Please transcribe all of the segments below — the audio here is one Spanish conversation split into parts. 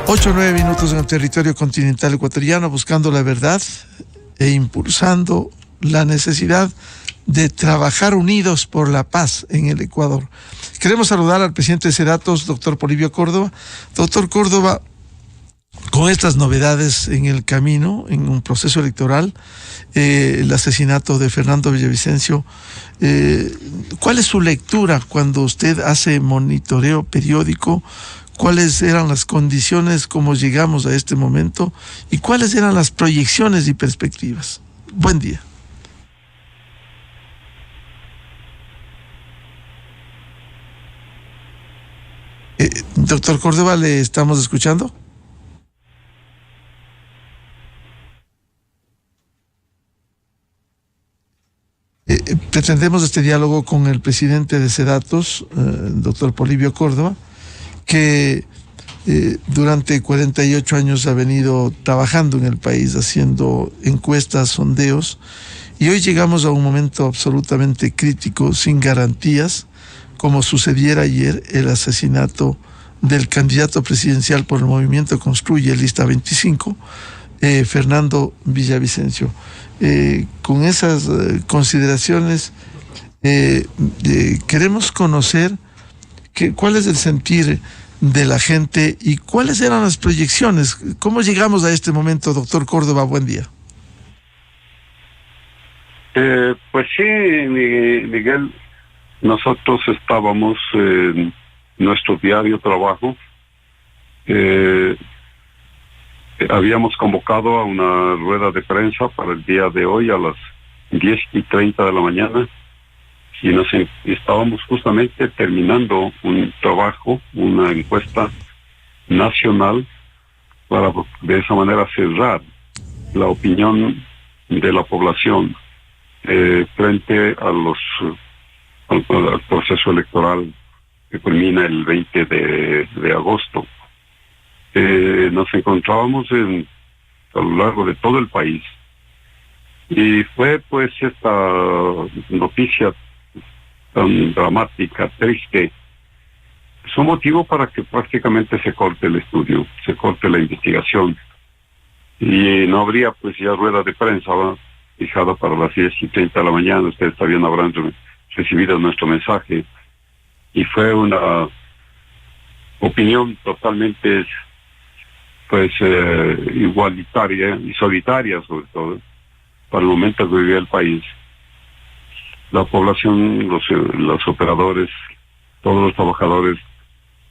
8 o 9 minutos en el territorio continental ecuatoriano, buscando la verdad e impulsando la necesidad de trabajar unidos por la paz en el Ecuador. Queremos saludar al presidente de Sedatos, doctor Polibio Córdoba. Doctor Córdoba, con estas novedades en el camino, en un proceso electoral, el asesinato de Fernando Villavicencio, ¿cuál es su lectura cuando usted hace monitoreo periódico? ¿Cuáles eran las condiciones, cómo llegamos a este momento y cuáles eran las proyecciones y perspectivas? Buen día. Doctor Córdoba, ¿le estamos escuchando? Pretendemos este diálogo con el presidente de Sedatos, doctor Polibio Córdoba, que durante 48 años ha venido trabajando en el país, haciendo encuestas, sondeos, y hoy llegamos a un momento absolutamente crítico, sin garantías, como sucediera ayer el asesinato del candidato presidencial por el movimiento Construye Lista 25, Fernando Villavicencio. Con esas consideraciones, queremos conocer cuál es el sentir de la gente y cuáles eran las proyecciones. ¿Cómo llegamos a este momento, doctor Córdoba? Buen día. Pues sí, Miguel, nosotros estábamos en nuestro diario trabajo. Habíamos convocado a una rueda de prensa para el día de hoy a las 10:30 de la mañana y estábamos justamente terminando un trabajo, una encuesta nacional para de esa manera cerrar la opinión de la población frente a al proceso electoral que culmina el 20 de agosto. Nos encontrábamos a lo largo de todo el país y fue pues esta noticia tan dramática, triste, es un motivo para que prácticamente se corte el estudio, se corte la investigación y no habría pues ya rueda de prensa fijada para las 10:30 de la mañana. Ustedes también habrán recibido nuestro mensaje y fue una opinión totalmente pues igualitaria y solitaria, sobre todo para el momento que vivía el país. La población, los operadores, todos los trabajadores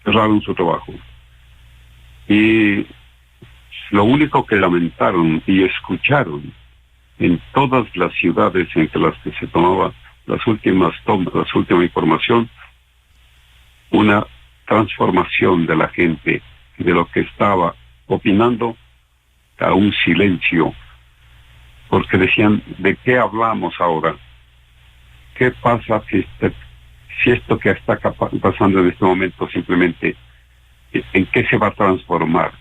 cerraron su trabajo y lo único que lamentaron y escucharon en todas las ciudades entre las que se tomaba las últimas tomas, la última información, una transformación de la gente de lo que estaba opinando a un silencio, porque decían, ¿de qué hablamos ahora? ¿Qué pasa si esto que está pasando en este momento simplemente, en qué se va a transformar?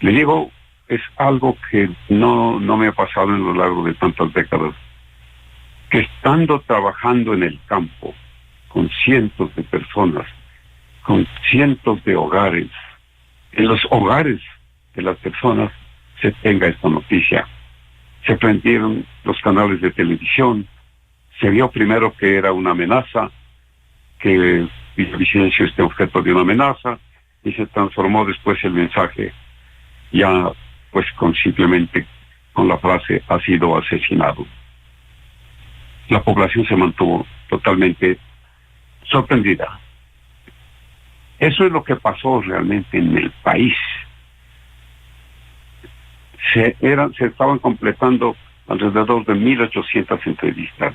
Le digo, es algo que no me ha pasado en lo largo de tantas décadas, que estando trabajando en el campo, con cientos de personas, con cientos de hogares, en los hogares de las personas se tenga esta noticia. Se prendieron los canales de televisión, se vio primero que era una amenaza, que Villavicencio esté objeto de una amenaza, y se transformó después el mensaje, ya pues simplemente con la frase, ha sido asesinado. La población se mantuvo totalmente sorprendida. Eso es lo que pasó realmente en el país. Se estaban completando alrededor de 1.800 entrevistas.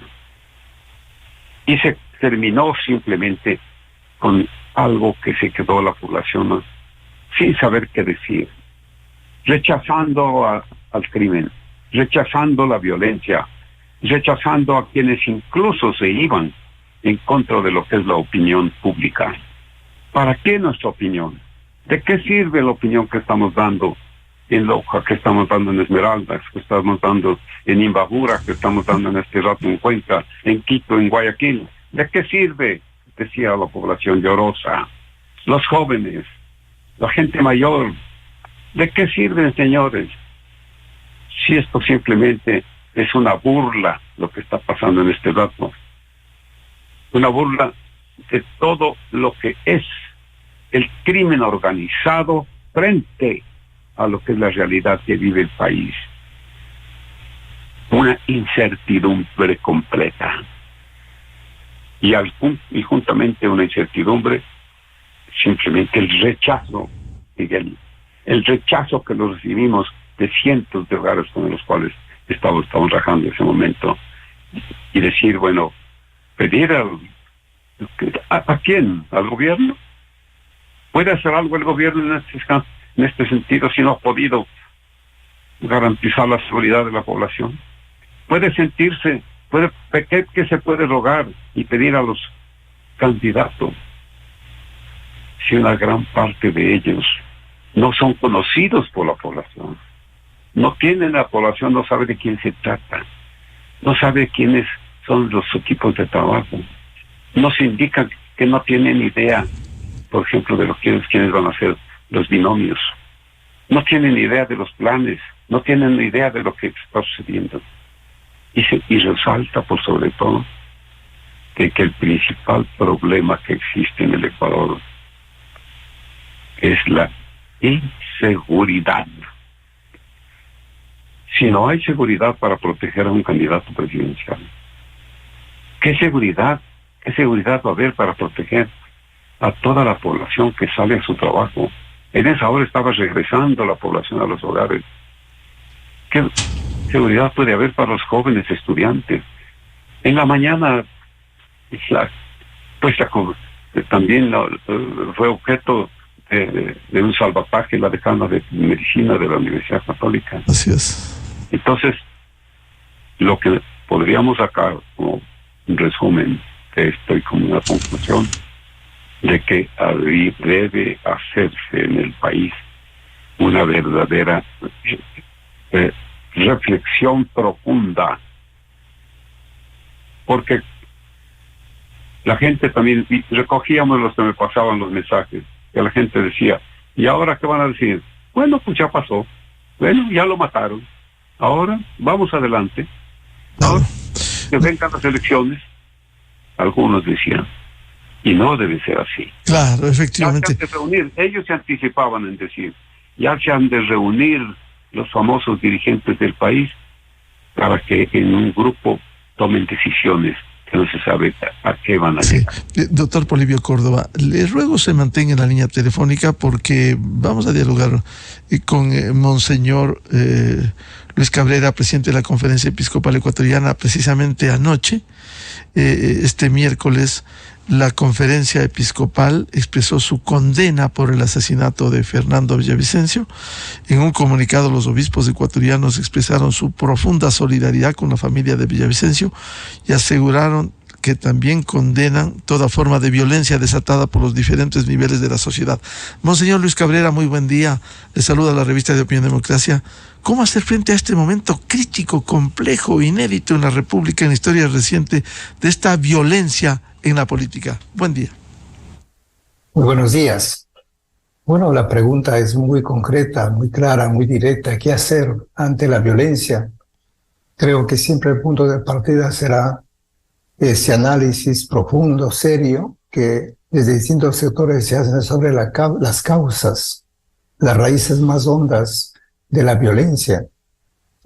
Y se terminó simplemente con algo que se quedó la población sin saber qué decir, rechazando al crimen, rechazando la violencia, rechazando a quienes incluso se iban en contra de lo que es la opinión pública. ¿Para qué nuestra opinión? ¿De qué sirve la opinión que estamos dando en Loja, que estamos dando en Esmeraldas, que estamos dando en Imbabura, que estamos dando en este rato en Cuenca, en Quito, en Guayaquil? ¿De qué sirve? Decía la población llorosa, los jóvenes, la gente mayor, ¿De qué sirven, señores? Si esto simplemente es una burla, lo que está pasando en este rato. Una burla de todo lo que es el crimen organizado frente a lo que es la realidad que vive el país. Una incertidumbre completa. Y juntamente una incertidumbre, simplemente el rechazo, Miguel, el rechazo que lo recibimos de cientos de hogares con los cuales estamos trabajando en ese momento, y decir, bueno, pedir ¿a quién? ¿Al gobierno? ¿Puede hacer algo el gobierno en este sentido si no ha podido garantizar la seguridad de la población? ¿Qué se puede rogar y pedir a los candidatos si una gran parte de ellos no son conocidos por la población? La población no sabe de quién se trata, no sabe quiénes son los equipos de trabajo, nos indican que no tienen idea, por ejemplo, de quiénes van a ser los binomios, no tienen idea de los planes, no tienen idea de lo que está sucediendo. Y resalta por sobre todo que el principal problema que existe en el Ecuador es la inseguridad. Si no hay seguridad para proteger a un candidato presidencial, ¿qué seguridad va a haber para proteger a toda la población que sale a su trabajo? En esa hora estaba regresando la población a los hogares. ¿Qué seguridad puede haber para los jóvenes estudiantes? En la mañana, también fue objeto de un salvataje la decana de medicina de la Universidad Católica. Así es. Entonces, lo que podríamos sacar como un resumen de esto y como una conclusión de que debe hacerse en el país una verdadera reflexión profunda, porque la gente también, recogíamos los que me pasaban los mensajes, que la gente decía, ¿y ahora qué van a decir? Bueno, pues ya pasó, bueno, ya lo mataron, ahora vamos adelante, ahora que vengan las elecciones. Algunos decían, y no debe ser así. Claro, efectivamente. Ya se han de reunir, ellos se anticipaban en decir, ya se han de reunir los famosos dirigentes del país para que en un grupo tomen decisiones que no se sabe a qué van a llegar. Doctor Polibio Córdoba, le ruego se mantenga en la línea telefónica porque vamos a dialogar con Monseñor Luis Cabrera, presidente de la Conferencia Episcopal Ecuatoriana. Precisamente anoche, este miércoles, la Conferencia Episcopal expresó su condena por el asesinato de Fernando Villavicencio. En un comunicado, los obispos ecuatorianos expresaron su profunda solidaridad con la familia de Villavicencio y aseguraron que también condenan toda forma de violencia desatada por los diferentes niveles de la sociedad. Monseñor Luis Cabrera, muy buen día. Le saluda la revista de Opinión Democracia. ¿Cómo hacer frente a este momento crítico, complejo, inédito en la República, en la historia reciente, de esta violencia en la política? Buen día. Muy buenos días. Bueno, la pregunta es muy concreta, muy clara, muy directa. ¿Qué hacer ante la violencia? Creo que siempre el punto de partida será ese análisis profundo, serio, que desde distintos sectores se hacen sobre las causas, las raíces más hondas de la violencia.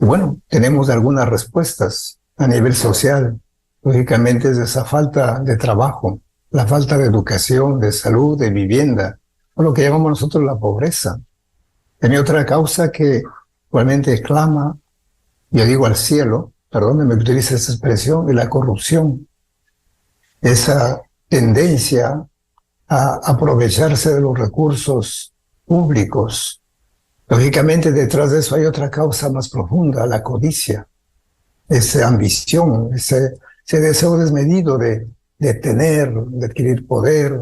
Y bueno, tenemos algunas respuestas a nivel social. Lógicamente es esa falta de trabajo, la falta de educación, de salud, de vivienda, o lo que llamamos nosotros la pobreza. Tiene otra causa que igualmente clama, yo digo al cielo, perdónenme que utilice esa expresión, y la corrupción. Esa tendencia a aprovecharse de los recursos públicos. Lógicamente detrás de eso hay otra causa más profunda, la codicia, esa ambición, ese deseo desmedido de tener, de adquirir poder,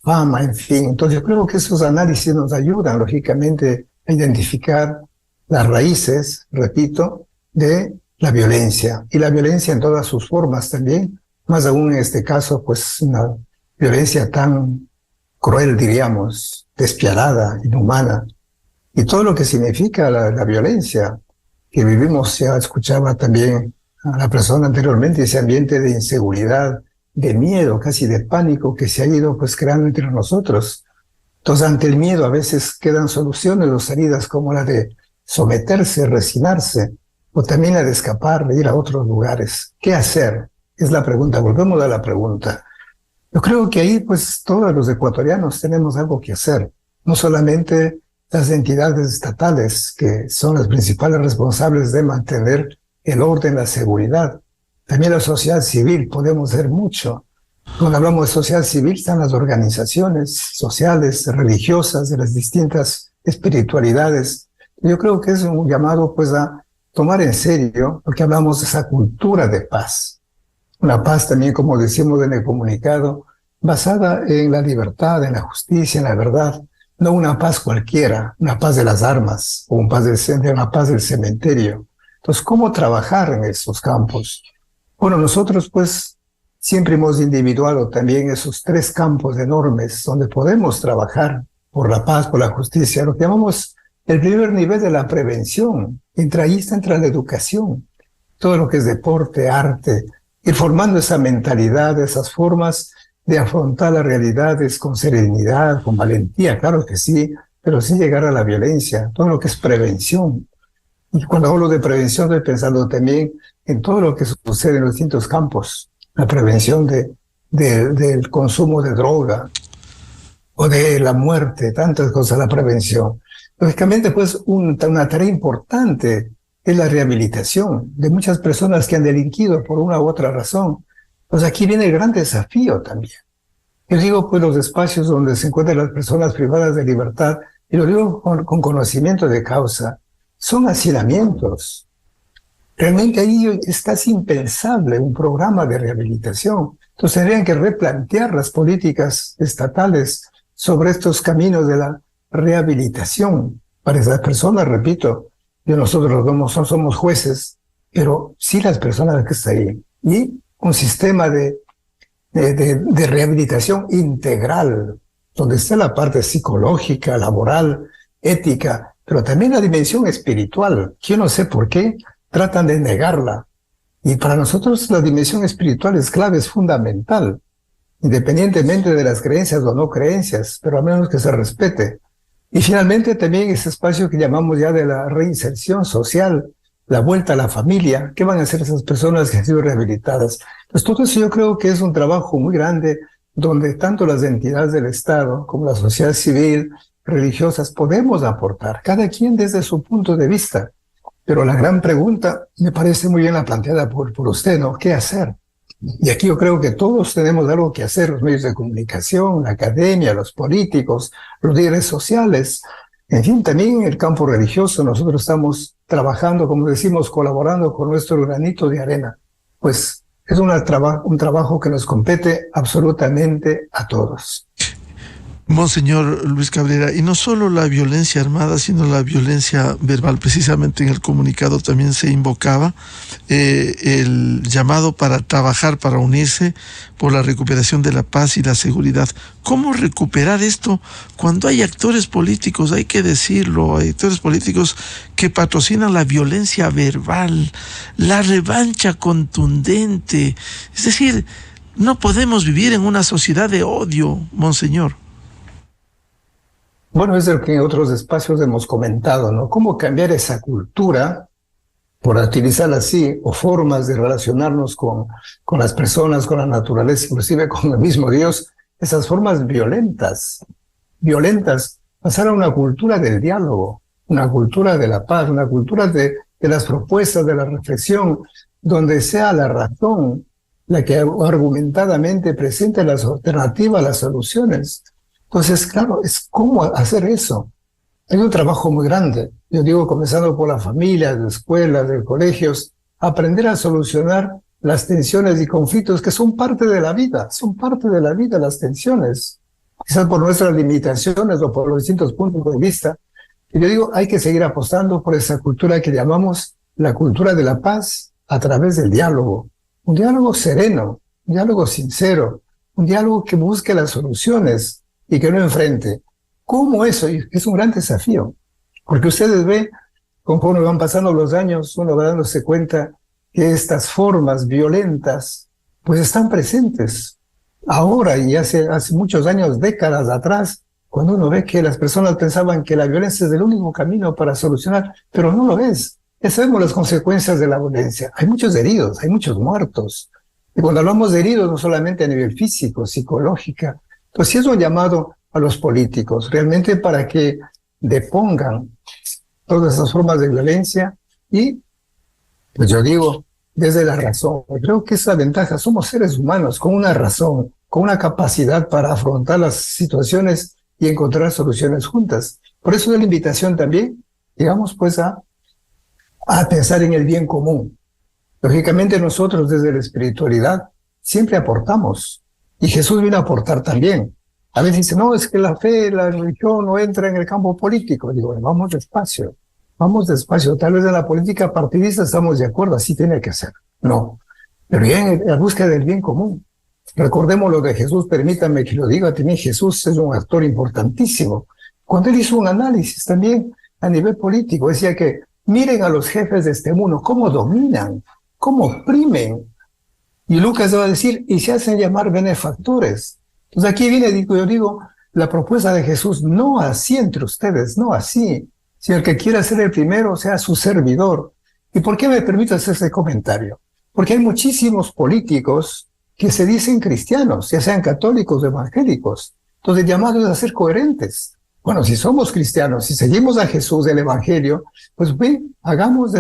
fama, en fin. Entonces yo creo que esos análisis nos ayudan, lógicamente, a identificar las raíces, repito, de la violencia. Y la violencia en todas sus formas también, más aún en este caso, pues una violencia tan cruel, diríamos, despiadada, inhumana. y todo lo que significa la violencia que vivimos. Ya escuchaba también a la persona anteriormente, ese ambiente de inseguridad, de miedo, casi de pánico que se ha ido pues creando entre nosotros. Entonces, ante el miedo a veces quedan soluciones o salidas como la de someterse, resignarse, o también la de escapar, de ir a otros lugares. ¿Qué hacer? Es la pregunta. Volvemos a la pregunta. Yo creo que ahí pues todos los ecuatorianos tenemos algo que hacer. No solamente las entidades estatales, que son las principales responsables de mantener el orden, la seguridad. También la sociedad civil, podemos hacer mucho. Cuando hablamos de sociedad civil, están las organizaciones sociales, religiosas, de las distintas espiritualidades. Yo creo que es un llamado pues a tomar en serio lo que hablamos de esa cultura de paz. Una paz también, como decimos en el comunicado, basada en la libertad, en la justicia, en la verdad. No una paz cualquiera, una paz de las armas, o una paz del cementerio. Entonces, ¿cómo trabajar en esos campos? Bueno, nosotros pues siempre hemos individuado también esos 3 campos enormes donde podemos trabajar por la paz, por la justicia, lo que llamamos el primer nivel de la prevención. Ahí entra la educación, todo lo que es deporte, arte, ir formando esa mentalidad, esas formas de afrontar las realidades con serenidad, con valentía, claro que sí, pero sin llegar a la violencia, todo lo que es prevención. Y cuando hablo de prevención estoy pensando también en todo lo que sucede en los distintos campos, la prevención del consumo de droga o de la muerte, tantas cosas, la prevención. Lógicamente, pues, una tarea importante es la rehabilitación de muchas personas que han delinquido por una u otra razón. Pues aquí viene el gran desafío también. Yo digo, pues, los espacios donde se encuentran las personas privadas de libertad, y lo digo con conocimiento de causa, son hacinamientos. Realmente ahí es casi impensable un programa de rehabilitación. Entonces tendrían que replantear las políticas estatales sobre estos caminos de la rehabilitación para esas personas. Repito, nosotros no somos jueces, pero sí las personas que están ahí. Y un sistema de rehabilitación integral, donde está la parte psicológica, laboral, ética, pero también la dimensión espiritual. Yo no sé por qué tratan de negarla. Y para nosotros la dimensión espiritual es clave, es fundamental, independientemente de las creencias o no creencias, pero al menos que se respete. Y finalmente también ese espacio que llamamos ya de la reinserción social, la vuelta a la familia. ¿Qué van a hacer esas personas que han sido rehabilitadas? Pues todo eso yo creo que es un trabajo muy grande, donde tanto las entidades del Estado como la sociedad civil, religiosas, podemos aportar, cada quien desde su punto de vista. Pero la gran pregunta, me parece muy bien la planteada por usted, ¿no? ¿Qué hacer? Y aquí yo creo que todos tenemos algo que hacer, los medios de comunicación, la academia, los políticos, los líderes sociales. En fin, también en el campo religioso nosotros estamos trabajando, como decimos, colaborando con nuestro granito de arena. Pues es un trabajo que nos compete absolutamente a todos. Monseñor Luis Cabrera, y no solo la violencia armada, sino la violencia verbal. Precisamente en el comunicado también se invocaba el llamado para trabajar, para unirse por la recuperación de la paz y la seguridad. ¿Cómo recuperar esto cuando hay actores políticos, hay que decirlo, hay actores políticos que patrocinan la violencia verbal, la revancha contundente? Es decir, no podemos vivir en una sociedad de odio, Monseñor. Bueno, es lo que en otros espacios hemos comentado, ¿no? ¿Cómo cambiar esa cultura, por utilizarla así, o formas de relacionarnos con las personas, con la naturaleza, inclusive con el mismo Dios, esas formas violentas, pasar a una cultura del diálogo, una cultura de la paz, una cultura de las propuestas, de la reflexión, donde sea la razón la que argumentadamente presente las alternativas, las soluciones? Entonces, claro, es cómo hacer eso. Hay un trabajo muy grande. Yo digo, comenzando por la familia, de escuelas, de colegios, aprender a solucionar las tensiones y conflictos que son parte de la vida las tensiones. Quizás por nuestras limitaciones o por los distintos puntos de vista. Y yo digo, hay que seguir apostando por esa cultura que llamamos la cultura de la paz a través del diálogo. Un diálogo sereno, un diálogo sincero, un diálogo que busque las soluciones y que no enfrente. ¿Cómo eso? Es un gran desafío. Porque ustedes ven, conforme van pasando los años, uno va dándose cuenta que estas formas violentas pues están presentes ahora y hace muchos años, décadas atrás, cuando uno ve que las personas pensaban que la violencia es el único camino para solucionar, pero no lo es. Ya sabemos las consecuencias de la violencia. Hay muchos heridos, hay muchos muertos. Y cuando hablamos de heridos, no solamente a nivel físico, psicológica, pues sí es un llamado a los políticos, realmente para que depongan todas esas formas de violencia y, pues yo digo, desde la razón. Creo que es la ventaja. Somos seres humanos con una razón, con una capacidad para afrontar las situaciones y encontrar soluciones juntas. Por eso es la invitación también, digamos, pues a pensar en el bien común. Lógicamente nosotros desde la espiritualidad siempre aportamos. Y Jesús vino a aportar también. A veces dice, no, es que la fe, la religión no entra en el campo político. Digo, bueno, vamos despacio. Tal vez en la política partidista estamos de acuerdo, así tiene que ser. No. Pero ya en la búsqueda del bien común. Recordemos lo de Jesús, permítanme que lo diga, también Jesús es un actor importantísimo. Cuando él hizo un análisis también a nivel político, decía que miren a los jefes de este mundo, cómo dominan, cómo oprimen. Y Lucas va a decir, y se hacen llamar benefactores. Entonces aquí viene, yo digo, la propuesta de Jesús, no así entre ustedes, no así. Si el que quiera ser el primero sea su servidor. ¿Y por qué me permito hacer ese comentario? Porque hay muchísimos políticos que se dicen cristianos, ya sean católicos o evangélicos. Entonces, llamados a ser coherentes. Bueno, si somos cristianos, si seguimos a Jesús del Evangelio, pues ven, hagamos de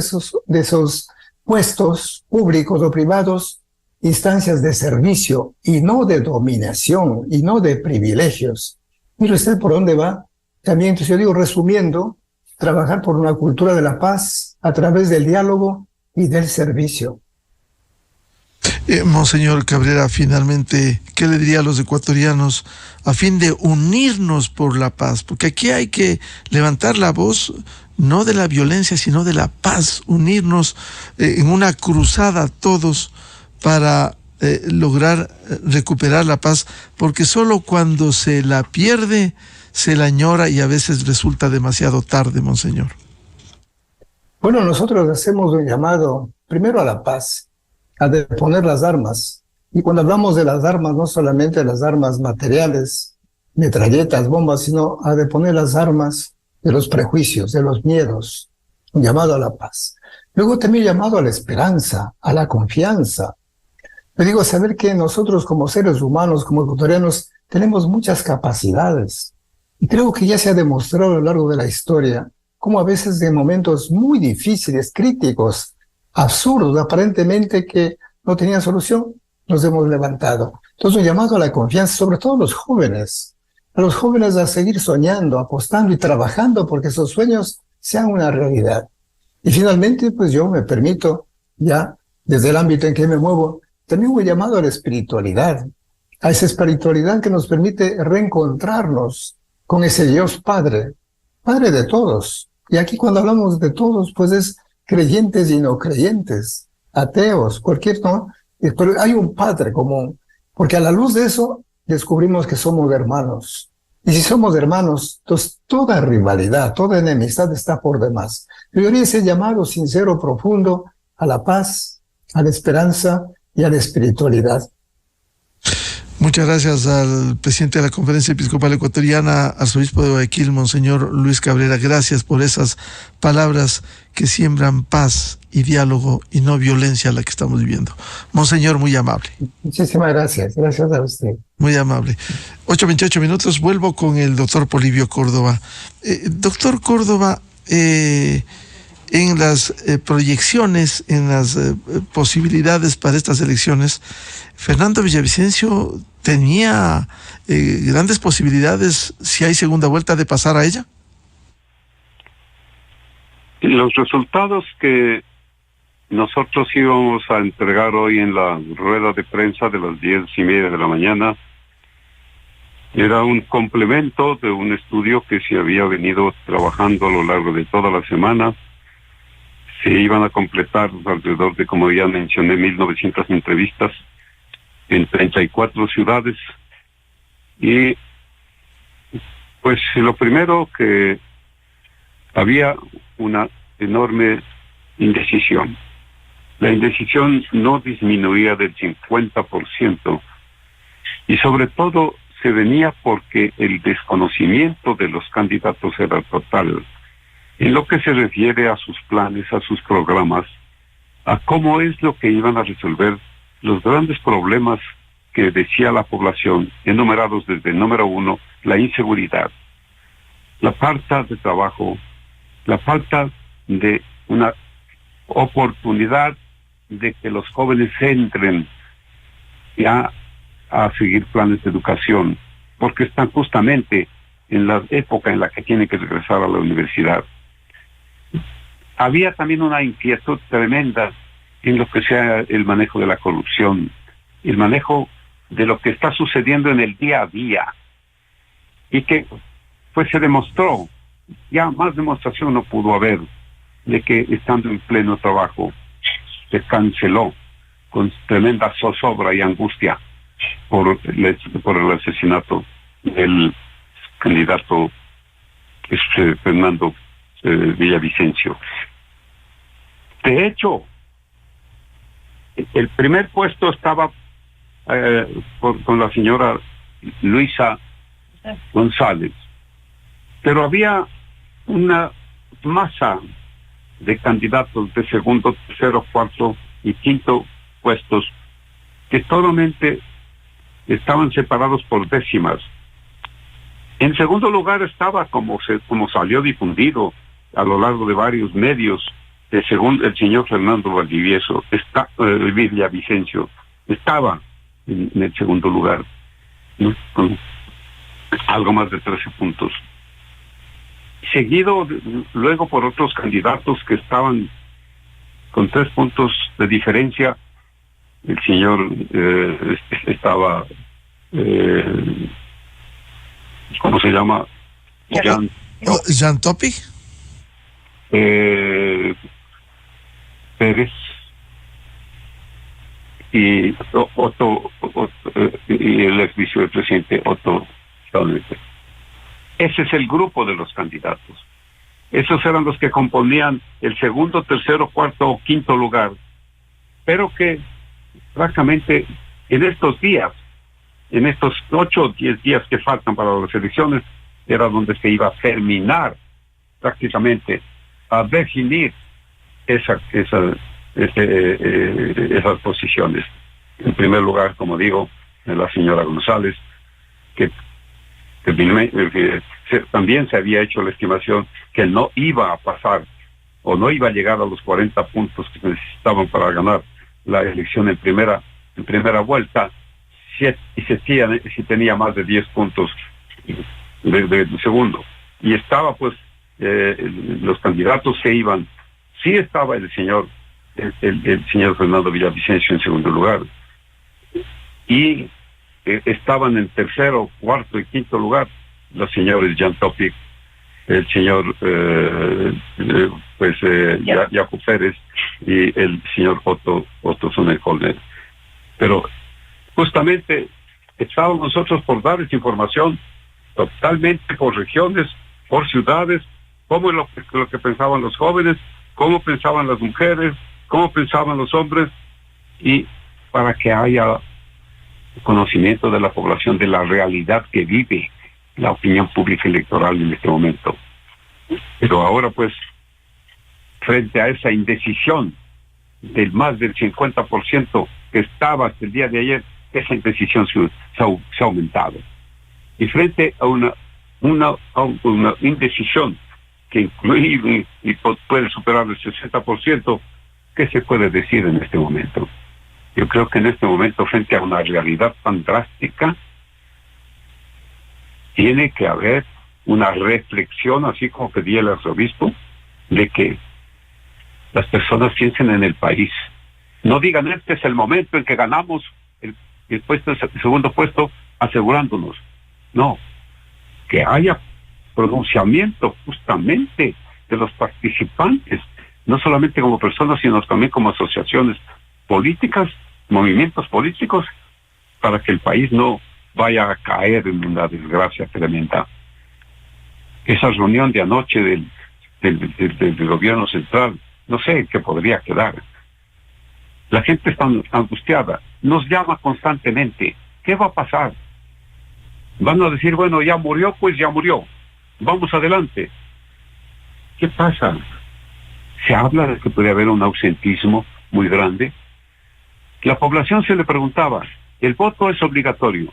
esos puestos públicos o privados instancias de servicio y no de dominación y no de privilegios. Mire usted por dónde va. También, entonces yo digo, resumiendo, trabajar por una cultura de la paz a través del diálogo y del servicio. Monseñor Cabrera, finalmente, ¿qué le diría a los ecuatorianos a fin de unirnos por la paz? Porque aquí hay que levantar la voz, no de la violencia, sino de la paz, unirnos en una cruzada todos para lograr recuperar la paz, porque solo cuando se la pierde, se la añora y a veces resulta demasiado tarde, Monseñor. Bueno, nosotros hacemos un llamado primero a la paz, a deponer las armas. Y cuando hablamos de las armas, no solamente las armas materiales, metralletas, bombas, sino a deponer las armas de los prejuicios, de los miedos. Un llamado a la paz. Luego también llamado a la esperanza, a la confianza. Le digo, saber que nosotros como seres humanos, como ecuatorianos, tenemos muchas capacidades. Y creo que ya se ha demostrado a lo largo de la historia cómo a veces en momentos muy difíciles, críticos, absurdos, aparentemente que no tenían solución, nos hemos levantado. Entonces, un llamado a la confianza, sobre todo a los jóvenes a seguir soñando, apostando y trabajando porque esos sueños sean una realidad. Y finalmente, pues yo me permito, ya desde el ámbito en que me muevo, también un llamado a la espiritualidad, a esa espiritualidad que nos permite reencontrarnos con ese Dios Padre, Padre de todos. Y aquí cuando hablamos de todos, pues es creyentes y no creyentes, ateos, cualquier, ¿no? Pero hay un Padre común, porque a la luz de eso descubrimos que somos hermanos. Y si somos hermanos, entonces toda rivalidad, toda enemistad está por demás. Yo haría ese llamado sincero, profundo, a la paz, a la esperanza y a la espiritualidad. Muchas gracias al presidente de la Conferencia Episcopal Ecuatoriana, arzobispo de Guayaquil, Monseñor Luis Cabrera. Gracias por esas palabras que siembran paz y diálogo y no violencia la que estamos viviendo. Monseñor, muy amable. Muchísimas gracias. Gracias a usted. Muy amable. 8:28. Vuelvo con el doctor Polibio Córdoba. Doctor Córdoba, en las proyecciones, en las posibilidades para estas elecciones, Fernando Villavicencio tenía grandes posibilidades, si hay segunda vuelta, de pasar a ella. Los resultados que nosotros íbamos a entregar hoy en la rueda de prensa de las 10:30 de la mañana era un complemento de un estudio que se había venido trabajando a lo largo de toda la semana. Se iban a completar alrededor de, como ya mencioné, 1,900 entrevistas en 34 ciudades. Y pues lo primero que había una enorme indecisión. La indecisión no disminuía del 50%, y sobre todo se venía porque el desconocimiento de los candidatos era total en lo que se refiere a sus planes, a sus programas, a cómo es lo que iban a resolver los grandes problemas que decía la población, enumerados desde el número 1, la inseguridad, la falta de trabajo, la falta de una oportunidad de que los jóvenes entren ya a seguir planes de educación, porque están justamente en la época en la que tienen que regresar a la universidad. Había también una inquietud tremenda en lo que sea el manejo de la corrupción, el manejo de lo que está sucediendo en el día a día, y que pues se demostró, ya más demostración no pudo haber, de que estando en pleno trabajo se canceló con tremenda zozobra y angustia por el asesinato del candidato Fernando Villavicencio. De hecho, el primer puesto estaba con la señora Luisa González, pero había una masa de candidatos de segundo, tercero, cuarto y quinto puestos que solamente estaban separados por décimas. En segundo lugar estaba, como salió difundido a lo largo de varios medios, el señor Fernando Villavicencio estaba en el segundo lugar, ¿no? Con algo más de 13 puntos. Seguido luego por otros candidatos que estaban con 3 puntos de diferencia. El señor estaba, ¿cómo se llama? Jean Topic. Pérez y Otto, y el ex vicepresidente Otto. Ese es el grupo de los candidatos. Esos eran los que componían el segundo, tercero, cuarto o quinto lugar, pero que francamente en estos días, en estos 8 o 10 días que faltan para las elecciones, era donde se iba a terminar prácticamente a definir esas posiciones. En primer lugar, como digo, la señora González, que también se había hecho la estimación que no iba a pasar o no iba a llegar a los 40 puntos que se necesitaban para ganar la elección en primera vuelta, si tenía más de 10 puntos de segundo. Y estaba pues, los candidatos se iban. Sí estaba el señor Fernando Villavicencio en segundo lugar, y estaban en tercero, cuarto y quinto lugar los señores Jean Topic, el señor Jaco Pérez y el señor Otto Sonnenholder. Pero justamente estábamos nosotros por dar esa información totalmente por regiones, por ciudades, cómo es lo que pensaban los jóvenes, cómo pensaban las mujeres, cómo pensaban los hombres, y para que haya conocimiento de la población de la realidad que vive la opinión pública electoral en este momento. Pero ahora pues, frente a esa indecisión del más del 50% que estaba hasta el día de ayer, esa indecisión se ha aumentado. Y frente a una indecisión que incluye y puede superar el 60%, ¿qué se puede decir en este momento? Yo creo que en este momento, frente a una realidad tan drástica, tiene que haber una reflexión, así como pedía el arzobispo, de que las personas piensen en el país. No digan, este es el momento en que ganamos el segundo puesto asegurándonos. No, que haya pronunciamiento justamente de los participantes, no solamente como personas, sino también como asociaciones políticas, movimientos políticos, para que el país no vaya a caer en una desgracia tremenda. Esa reunión de anoche del del gobierno central. No sé qué podría quedar. La gente está angustiada, nos llama constantemente. ¿Qué va a pasar? Van a decir, bueno, ya murió, pues ya murió. Vamos adelante. ¿Qué pasa? Se habla de que puede haber un ausentismo muy grande. La población se le preguntaba, el voto es obligatorio.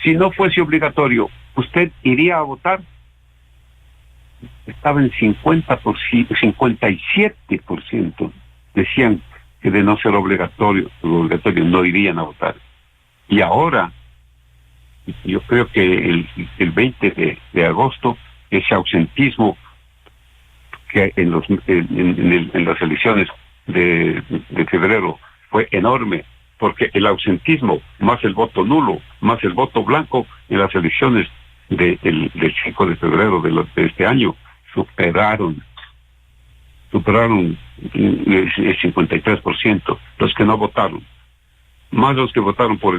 Si no fuese obligatorio, ¿usted iría a votar? Estaba en 57%. Decían que de no ser obligatorio no irían a votar. Y ahora, yo creo que el 20 de agosto, ese ausentismo que en las elecciones de febrero fue enorme, porque el ausentismo, más el voto nulo, más el voto blanco, en las elecciones del 5 de febrero de este año, superaron el 53%, los que no votaron, más los que votaron por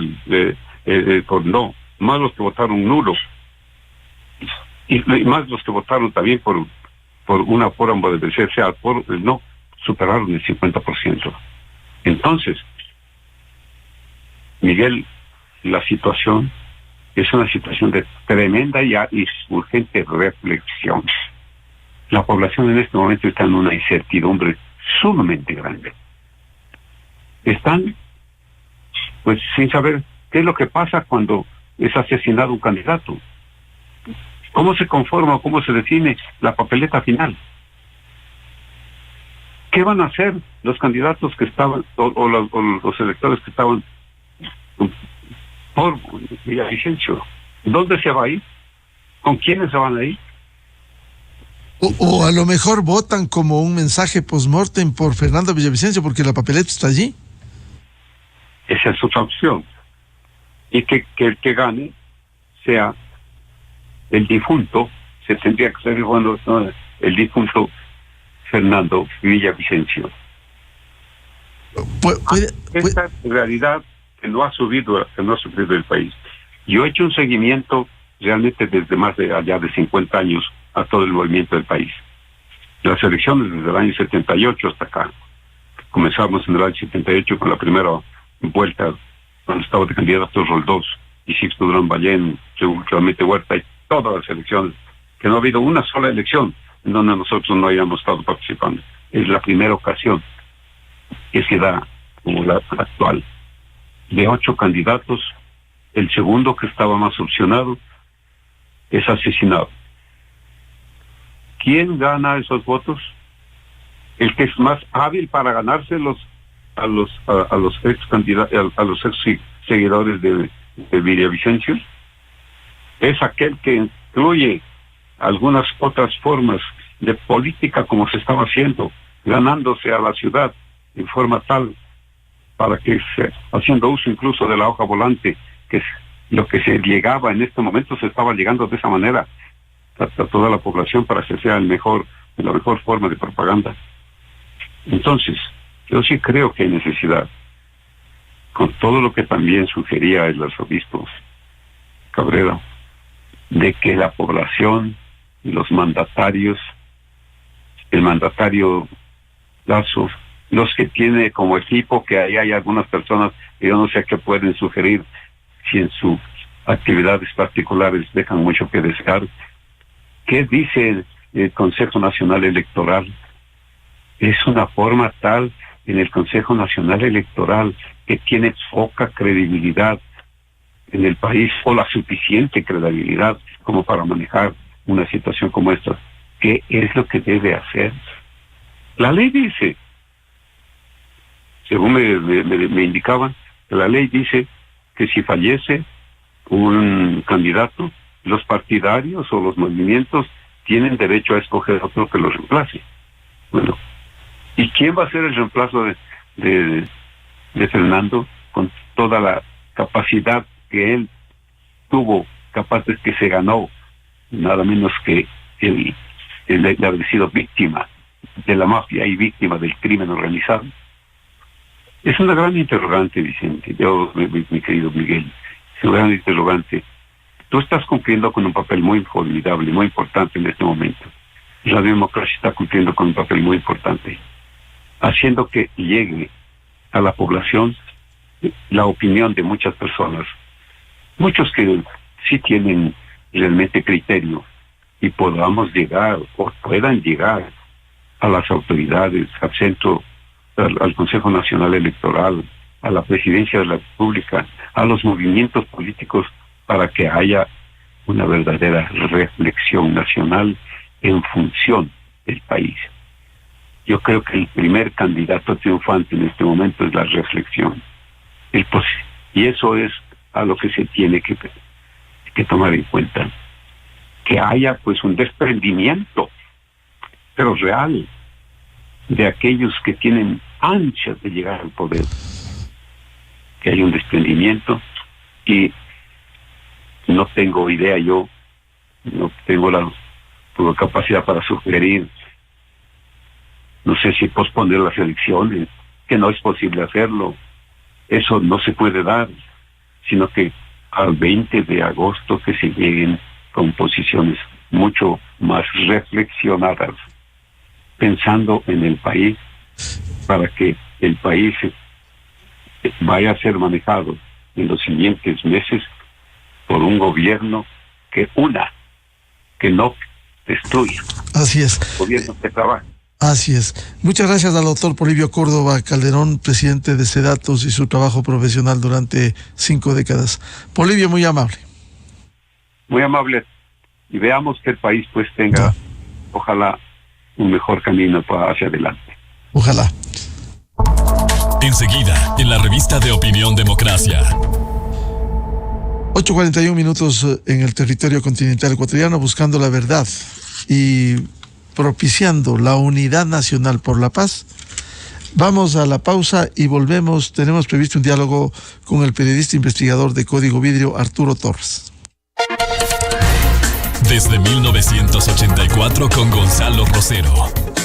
no, más los que votaron nulo, y más los que votaron también por una forma de vencer, sea por el no, superaron el 50%. Entonces, Miguel, la situación es una situación de tremenda y urgente reflexión. La población en este momento está en una incertidumbre sumamente grande. Están, pues, sin saber qué es lo que pasa cuando es asesinado un candidato. ¿Cómo se conforma, cómo se define la papeleta final? ¿Qué van a hacer los candidatos que estaban, o los electores que estaban por Villavicencio? ¿Dónde se va a ir? ¿Con quiénes se van a ir? O a lo mejor votan como un mensaje post-mortem por Fernando Villavicencio porque la papeleta está allí. Esa es otra opción. Y que el que gane sea el difunto, se tendría que ser el difunto Fernando Villavicencio. Esta realidad que no ha sufrido el país. Yo he hecho un seguimiento realmente desde más de allá de 50 años a todo el movimiento del país. Las elecciones desde el año 78 hasta acá. Comenzamos en el año 78 con la primera vuelta, cuando estaba de candidato Roldós y Sixto Durán Ballén, Clemente Huerta, y todas las elecciones, que no ha habido una sola elección en donde nosotros no hayamos estado participando. Es la primera ocasión que se da como la actual. De 8 candidatos, el segundo, que estaba más opcionado, es asesinado. ¿Quién gana esos votos? El que es más hábil para ganárselos a los ex candidatos, a los ex seguidores de Villavicencio. Es aquel que incluye algunas otras formas de política como se estaba haciendo, ganándose a la ciudad en forma tal para que haciendo uso incluso de la hoja volante, que es lo que se llegaba en este momento, se estaba llegando de esa manera a toda la población para que sea la mejor forma de propaganda. Entonces, yo sí creo que hay necesidad, con todo lo que también sugería el arzobispo Cabrera, de que la población, los mandatarios, el mandatario Lazo, los que tiene como equipo, que ahí hay algunas personas que yo no sé qué pueden sugerir, si en sus actividades particulares dejan mucho que desear. ¿Qué dice el Consejo Nacional Electoral? Es una forma tal en el Consejo Nacional Electoral que tiene poca credibilidad en el país, o la suficiente credibilidad como para manejar una situación como esta. ¿Qué es lo que debe hacer? La ley dice, según me indicaban, la ley dice que si fallece un candidato, los partidarios o los movimientos tienen derecho a escoger otro que lo reemplace. Bueno, ¿y quién va a ser el reemplazo de Fernando, con toda la capacidad que él tuvo, capaces que se ganó, nada menos que el haber sido víctima de la mafia y víctima del crimen organizado? Es una gran interrogante, Vicente, mi querido Miguel, es una gran interrogante. Tú estás cumpliendo con un papel muy formidable, muy importante en este momento. la democracia está cumpliendo con un papel muy importante, haciendo que llegue a la población la opinión de muchas personas, muchos que sí tienen realmente criterio, y podamos llegar o puedan llegar a las autoridades, al centro, al Consejo Nacional Electoral, a la Presidencia de la República, a los movimientos políticos, para que haya una verdadera reflexión nacional en función del país. Yo creo que el primer candidato triunfante en este momento es la reflexión. Y eso es a lo que se tiene que tomar en cuenta. Que haya pues un desprendimiento, pero real, de aquellos que tienen ansias de llegar al poder. Que haya un desprendimiento, y no tengo idea, yo no tengo la capacidad para sugerir, no sé si posponer las elecciones, que no es posible hacerlo, eso no se puede dar, sino que al 20 de agosto que se lleguen con posiciones mucho más reflexionadas, pensando en el país, para que el país vaya a ser manejado en los siguientes meses por un gobierno que no destruya. Así es. Gobierno que trabaja. Así es. Muchas gracias al doctor Polibio Córdoba Calderón, presidente de SEDATUS, y su trabajo profesional durante 5 décadas. Polibio, muy amable. Muy amable. Y veamos que el país pues tenga, ojalá, un mejor camino hacia adelante. Ojalá. Enseguida, en la revista de Opinión Democracia. 8:41 minutos en el territorio continental ecuatoriano, buscando la verdad y propiciando la unidad nacional por la paz. Vamos a la pausa y volvemos. Tenemos previsto un diálogo con el periodista investigador de Código Vidrio, Arturo Torres. Desde 1984 con Gonzalo Rosero.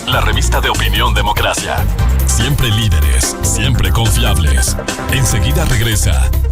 La revista de Opinión Democracia. Siempre líderes, siempre confiables. Enseguida regresa